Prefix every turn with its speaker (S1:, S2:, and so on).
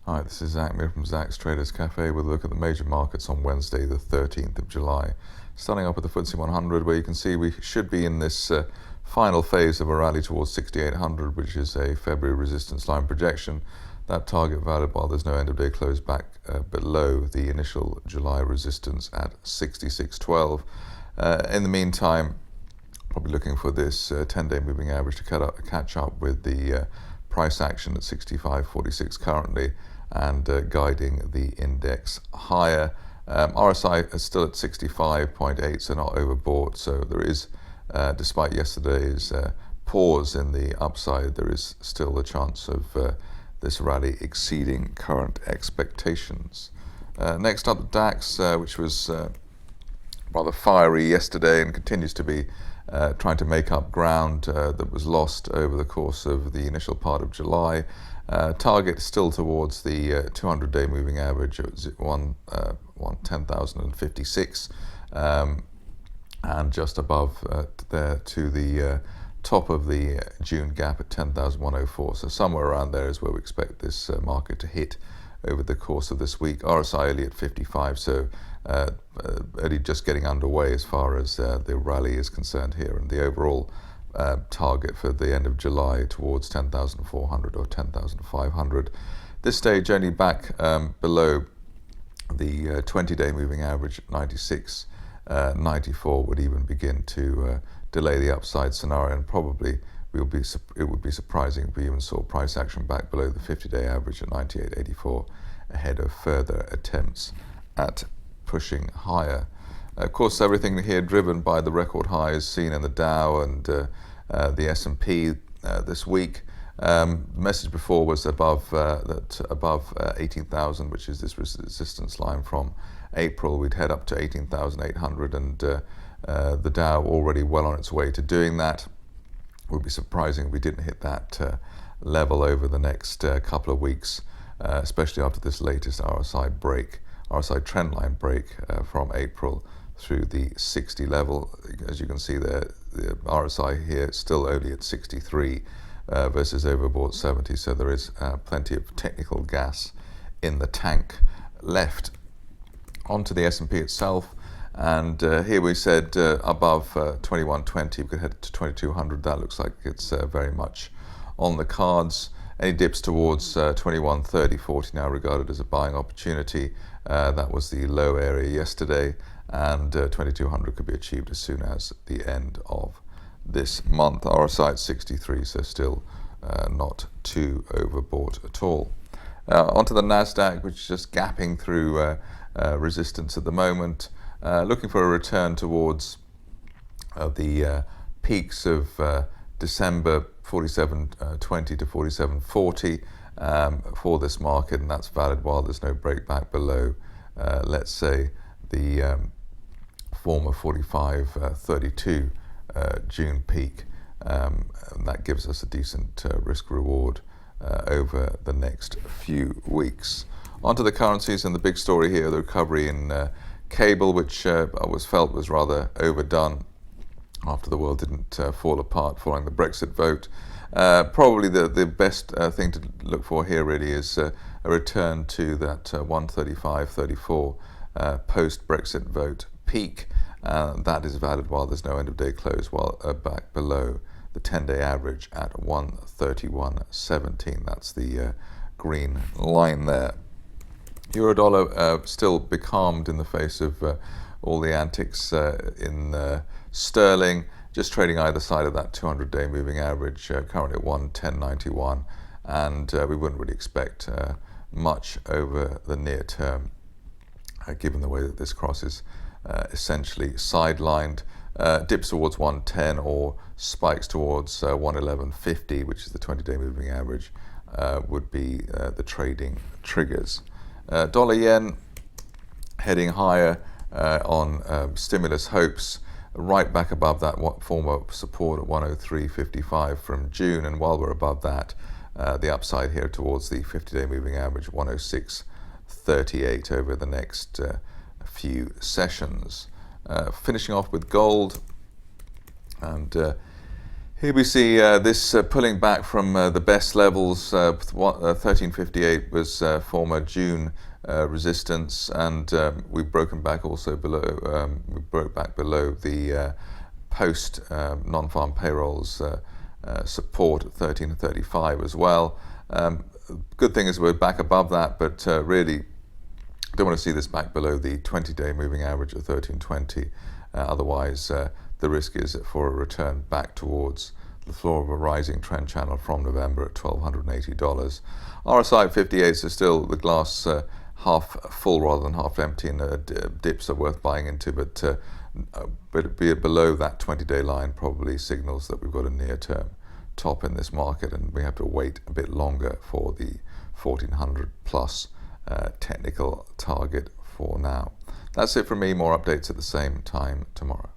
S1: Hi, this is Zach Mir from Zach's Traders Cafe with a look at the major markets on Wednesday, the 13th of July. Starting up with the FTSE 100, where you can see we should be in this final phase of a rally towards 6,800, which is a February resistance line projection. That target valid while there's no end of day close back below the initial July resistance at 66.12. In the meantime, probably looking for this 10-day moving average to catch up with the price action at 65.46 currently, and guiding the index higher. RSI is still at 65.8, so not overbought. So there is, despite yesterday's pause in the upside, there is still a chance of this rally exceeding current expectations. Next up, the DAX, which was rather fiery yesterday and continues to be trying to make up ground that was lost over the course of the initial part of July. Target still towards the 200-day moving average. It was 10,056, and just above there to the top of the June gap at 10,104. So somewhere around there is where we expect this market to hit over the course of this week. RSI only at 55, so only just getting underway as far as the rally is concerned here, and the overall target for the end of July towards 10,400 or 10,500. This stage only back below the 20-day moving average at 96.94 would even begin to delay the upside scenario, and probably it would be surprising if we even saw price action back below the 50-day average at 98.84 ahead of further attempts at pushing higher. Of course, everything here driven by the record highs seen in the Dow and the S&P this week. Message before was above 18,000, which is this resistance line from April. We'd head up to 18,800, and the Dow already well on its way to doing that. It would be surprising if we didn't hit that level over the next couple of weeks, especially after this latest RSI trend line break from April through the 60 level. As you can see there, the RSI here is still only at 63 versus overbought 70, so there is plenty of technical gas in the tank left. Onto the S&P itself, and here we said above 2120, we could head to 2200. That looks like it's very much on the cards. Any dips towards 2130-40 now regarded as a buying opportunity. That was the low area yesterday, and 2200 could be achieved as soon as the end of this month. RSI at 63, so still not too overbought at all. Onto the Nasdaq, which is just gapping through resistance at the moment, looking for a return towards the peaks of December 47.20 to 47.40 for this market, and that's valid while there's no break back below, let's say, the former 45.32 June peak. And that gives us a decent risk reward over the next few weeks. Onto the currencies, and the big story here, the recovery in cable, which was felt was rather overdone after the world didn't fall apart following the Brexit vote. Probably the best thing to look for here really is a return to that 135.34 post-Brexit vote peak. That is valid while there's no end of day close, while back below the 10-day average at 131.17. That's the green line there. Euro dollar still becalmed in the face of all the antics in sterling, just trading either side of that 200-day moving average, currently at 110.91, and we wouldn't really expect much over the near term, given the way that this cross is essentially sidelined. Dips towards 110 or spikes towards 111.50, which is the 20-day moving average, would be the trading triggers. Dollar yen heading higher on stimulus hopes, right back above that former support at 103.55 from June, and while we're above that, the upside here towards the 50-day moving average 106.38 over the next few sessions. Finishing off with gold, and Here we see this pulling back from the best levels. 1358 was former June resistance, and we've broken back also below. We broke back below the post non-farm payrolls support at 1335 as well. Good thing is we're back above that, but really don't want to see this back below the 20-day moving average of 1320. Otherwise, the risk is for a return back towards the floor of a rising trend channel from November at $1,280. RSI at 58, so still the glass half full rather than half empty, and dips are worth buying into, but be below that 20-day line probably signals that we've got a near-term top in this market, and we have to wait a bit longer for the 1400 plus technical target for now. That's it from me. More updates at the same time tomorrow.